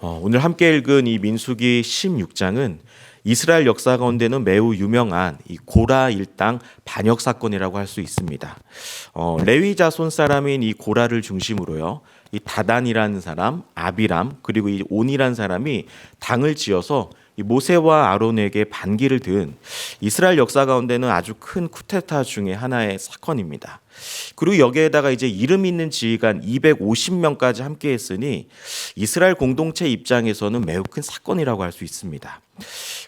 오늘 함께 읽은 이 민수기 16장은 이스라엘 역사 가운데는 매우 유명한 이 고라 일당 반역 사건이라고 할 수 있습니다. 레위 자손 사람인 이 고라를 중심으로요, 이 다단이라는 사람, 아비람, 그리고 이 온이라는 사람이 당을 지어서 이 모세와 아론에게 반기를 든 이스라엘 역사 가운데는 아주 큰 쿠데타 중에 하나의 사건입니다. 그리고 여기에다가 이제 이름 있는 지휘관 250명까지 함께 했으니 이스라엘 공동체 입장에서는 매우 큰 사건이라고 할 수 있습니다.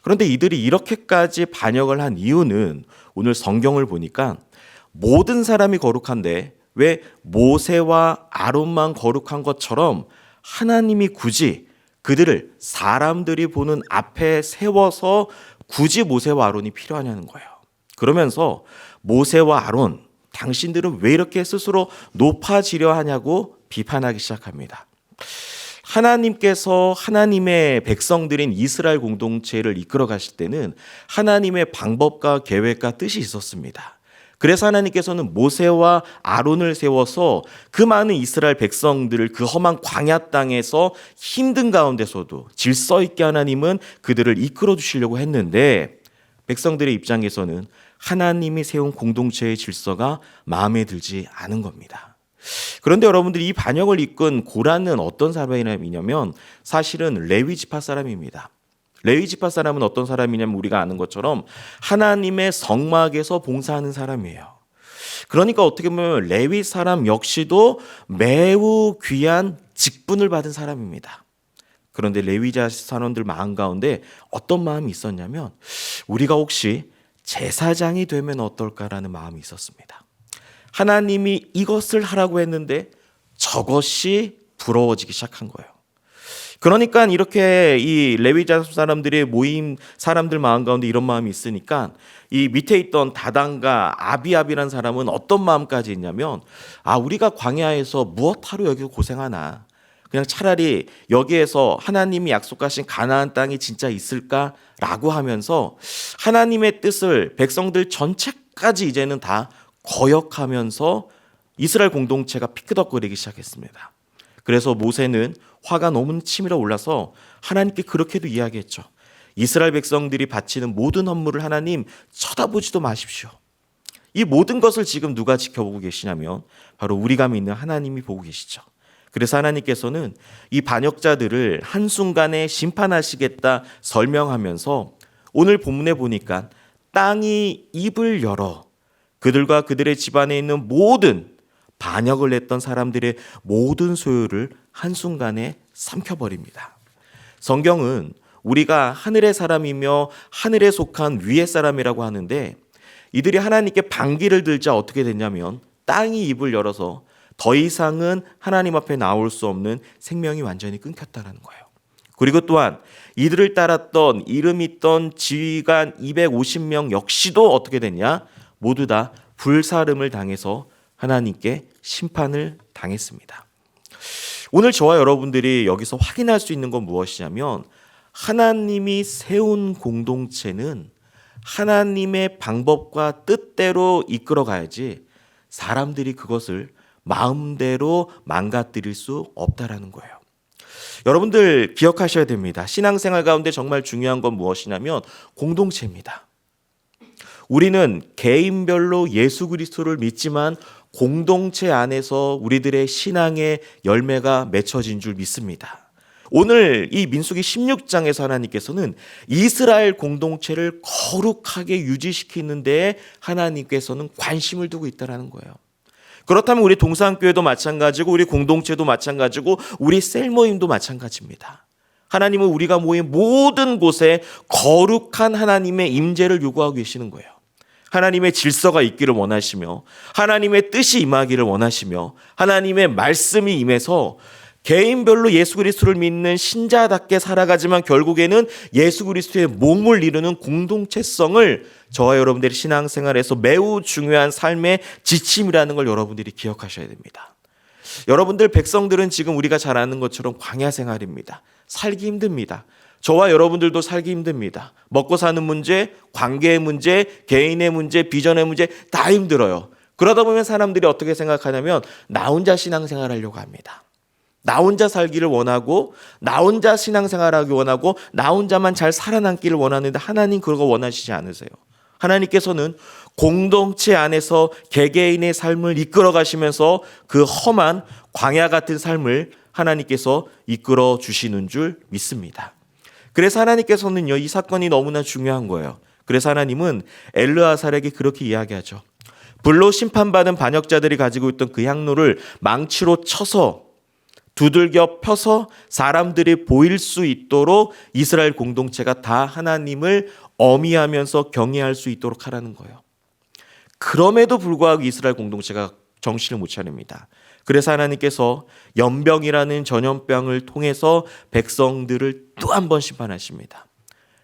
그런데 이들이 이렇게까지 반역을 한 이유는 오늘 성경을 보니까 모든 사람이 거룩한데 왜 모세와 아론만 거룩한 것처럼 하나님이 굳이 그들을 사람들이 보는 앞에 세워서 굳이 모세와 아론이 필요하냐는 거예요. 그러면서 모세와 아론, 당신들은 왜 이렇게 스스로 높아지려 하냐고 비판하기 시작합니다. 하나님께서 하나님의 백성들인 이스라엘 공동체를 이끌어 가실 때는 하나님의 방법과 계획과 뜻이 있었습니다. 그래서 하나님께서는 모세와 아론을 세워서 그 많은 이스라엘 백성들을 그 험한 광야 땅에서 힘든 가운데서도 질서 있게 하나님은 그들을 이끌어 주시려고 했는데 백성들의 입장에서는 하나님이 세운 공동체의 질서가 마음에 들지 않은 겁니다. 그런데 여러분들이 이 반역을 이끈 고라는 어떤 사람이냐면 사실은 레위 지파 사람입니다. 레위 지파 사람은 어떤 사람이냐면 우리가 아는 것처럼 하나님의 성막에서 봉사하는 사람이에요. 그러니까 어떻게 보면 레위 사람 역시도 매우 귀한 직분을 받은 사람입니다. 그런데 레위자 사람들 마음 가운데 어떤 마음이 있었냐면 우리가 혹시 제사장이 되면 어떨까라는 마음이 있었습니다. 하나님이 이것을 하라고 했는데 저것이 부러워지기 시작한 거예요. 그러니까 이렇게 이 레위자 사람들의 모임 사람들 마음 가운데 이런 마음이 있으니까 이 밑에 있던 다단과 아비압이라는 사람은 어떤 마음까지 있냐면 우리가 광야에서 무엇하러 여기서 고생하나, 그냥 차라리 여기에서 하나님이 약속하신 가나안 땅이 진짜 있을까라고 하면서 하나님의 뜻을 백성들 전체까지 이제는 다 거역하면서 이스라엘 공동체가 피끄덕거리기 시작했습니다. 그래서 모세는 화가 너무 치밀어 올라서 하나님께 그렇게도 이야기했죠. 이스라엘 백성들이 바치는 모든 헌물을 하나님 쳐다보지도 마십시오. 이 모든 것을 지금 누가 지켜보고 계시냐면 바로 우리가 믿는 하나님이 보고 계시죠. 그래서 하나님께서는 이 반역자들을 한순간에 심판하시겠다 설명하면서 오늘 본문에 보니까 땅이 입을 열어 그들과 그들의 집안에 있는 모든 반역을 했던 사람들의 모든 소유를 한순간에 삼켜버립니다. 성경은 우리가 하늘의 사람이며 하늘에 속한 위의 사람이라고 하는데 이들이 하나님께 반기를 들자 어떻게 됐냐면 땅이 입을 열어서 더 이상은 하나님 앞에 나올 수 없는 생명이 완전히 끊겼다는 거예요. 그리고 또한 이들을 따랐던 이름 있던 지휘관 250명 역시도 어떻게 됐냐? 모두 다 불사름을 당해서 하나님께 심판을 당했습니다. 오늘 저와 여러분들이 여기서 확인할 수 있는 건 무엇이냐면 하나님이 세운 공동체는 하나님의 방법과 뜻대로 이끌어 가야지 사람들이 그것을 마음대로 망가뜨릴 수 없다라는 거예요. 여러분들 기억하셔야 됩니다. 신앙생활 가운데 정말 중요한 건 무엇이냐면 공동체입니다. 우리는 개인별로 예수 그리스도를 믿지만 공동체 안에서 우리들의 신앙의 열매가 맺혀진 줄 믿습니다. 오늘 이 민수기 16장에서 하나님께서는 이스라엘 공동체를 거룩하게 유지시키는 데에 하나님께서는 관심을 두고 있다는 거예요. 그렇다면 우리 동산교회도 마찬가지고 우리 공동체도 마찬가지고 우리 셀모임도 마찬가지입니다. 하나님은 우리가 모인 모든 곳에 거룩한 하나님의 임재를 요구하고 계시는 거예요. 하나님의 질서가 있기를 원하시며 하나님의 뜻이 임하기를 원하시며 하나님의 말씀이 임해서 개인별로 예수 그리스도를 믿는 신자답게 살아가지만 결국에는 예수 그리스도의 몸을 이루는 공동체성을 저와 여러분들의 신앙생활에서 매우 중요한 삶의 지침이라는 걸 여러분들이 기억하셔야 됩니다. 여러분들 백성들은 지금 우리가 잘 아는 것처럼 광야 생활입니다. 살기 힘듭니다. 저와 여러분들도 살기 힘듭니다. 먹고 사는 문제, 관계의 문제, 개인의 문제, 비전의 문제 다 힘들어요. 그러다 보면 사람들이 어떻게 생각하냐면 나 혼자 신앙생활 하려고 합니다. 나 혼자 살기를 원하고 나 혼자 신앙생활하기 원하고 나 혼자만 잘 살아남기를 원하는데 하나님 그거 원하시지 않으세요. 하나님께서는 공동체 안에서 개개인의 삶을 이끌어 가시면서 그 험한 광야 같은 삶을 하나님께서 이끌어 주시는 줄 믿습니다. 그래서 하나님께서는요, 이 사건이 너무나 중요한 거예요. 그래서 하나님은 엘르아살에게 그렇게 이야기하죠. 불로 심판받은 반역자들이 가지고 있던 그 향로를 망치로 쳐서 두들겨 펴서 사람들이 보일 수 있도록 이스라엘 공동체가 다 하나님을 어미하면서 경외할 수 있도록 하라는 거예요. 그럼에도 불구하고 이스라엘 공동체가 정신을 못 차립니다. 그래서 하나님께서 연병이라는 전염병을 통해서 백성들을 또 한 번 심판하십니다.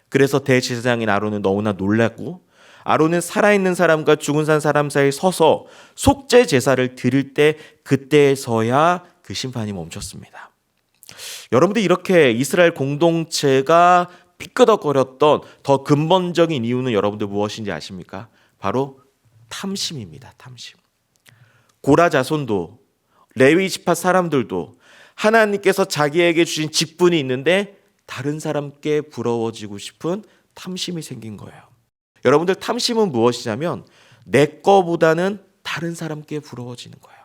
그래서 대제사장인 아론은 너무나 놀랐고, 아론은 살아있는 사람과 죽은 사람 사이에 서서 속죄 제사를 드릴 때 그때서야 그 심판이 멈췄습니다. 여러분들, 이렇게 이스라엘 공동체가 삐끄덕거렸던 더 근본적인 이유는 여러분들 무엇인지 아십니까? 바로 탐심입니다. 탐심. 고라 자손도 레위 지파 사람들도 하나님께서 자기에게 주신 직분이 있는데 다른 사람께 부러워지고 싶은 탐심이 생긴 거예요. 여러분들, 탐심은 무엇이냐면 내 거보다는 다른 사람께 부러워지는 거예요.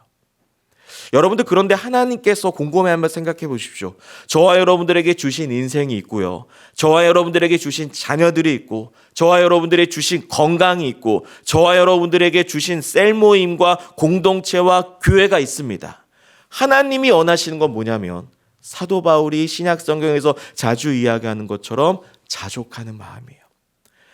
여러분들, 그런데 하나님께서 곰곰이 한번 생각해 보십시오. 저와 여러분들에게 주신 인생이 있고요, 저와 여러분들에게 주신 자녀들이 있고, 저와 여러분들에게 주신 건강이 있고, 저와 여러분들에게 주신 셀 모임과 공동체와 교회가 있습니다. 하나님이 원하시는 건 뭐냐면 사도 바울이 신약 성경에서 자주 이야기하는 것처럼 자족하는 마음이에요.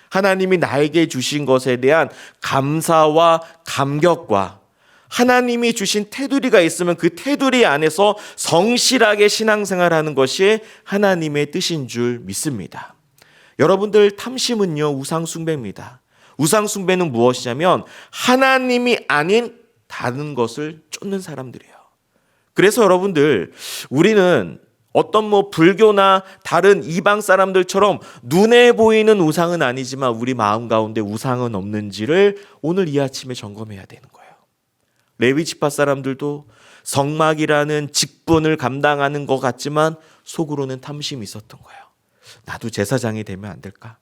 하나님이 나에게 주신 것에 대한 감사와 감격과 하나님이 주신 테두리가 있으면 그 테두리 안에서 성실하게 신앙생활하는 것이 하나님의 뜻인 줄 믿습니다. 여러분들, 탐심은요, 우상숭배입니다. 우상숭배는 무엇이냐면 하나님이 아닌 다른 것을 쫓는 사람들이에요. 그래서 여러분들, 우리는 어떤 불교나 다른 이방 사람들처럼 눈에 보이는 우상은 아니지만 우리 마음 가운데 우상은 없는지를 오늘 이 아침에 점검해야 되는 거예요. 레위 지파 사람들도 성막이라는 직분을 감당하는 것 같지만 속으로는 탐심이 있었던 거예요. 나도 제사장이 되면 안 될까?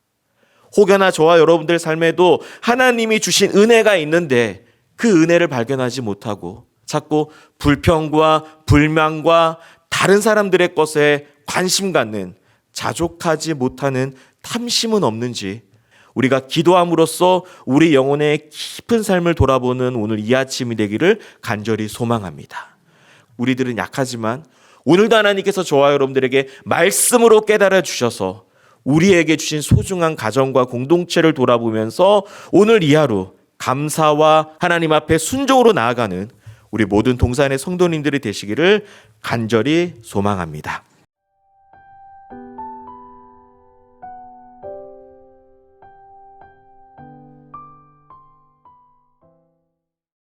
혹여나 저와 여러분들 삶에도 하나님이 주신 은혜가 있는데 그 은혜를 발견하지 못하고 자꾸 불평과 불만과 다른 사람들의 것에 관심 갖는, 자족하지 못하는 탐심은 없는지 우리가 기도함으로써 우리 영혼의 깊은 삶을 돌아보는 오늘 이 아침이 되기를 간절히 소망합니다. 우리들은 약하지만 오늘도 하나님께서 저와 여러분들에게 말씀으로 깨달아 주셔서 우리에게 주신 소중한 가정과 공동체를 돌아보면서 오늘 이 하루 감사와 하나님 앞에 순종으로 나아가는 우리 모든 동산의 성도님들이 되시기를 간절히 소망합니다.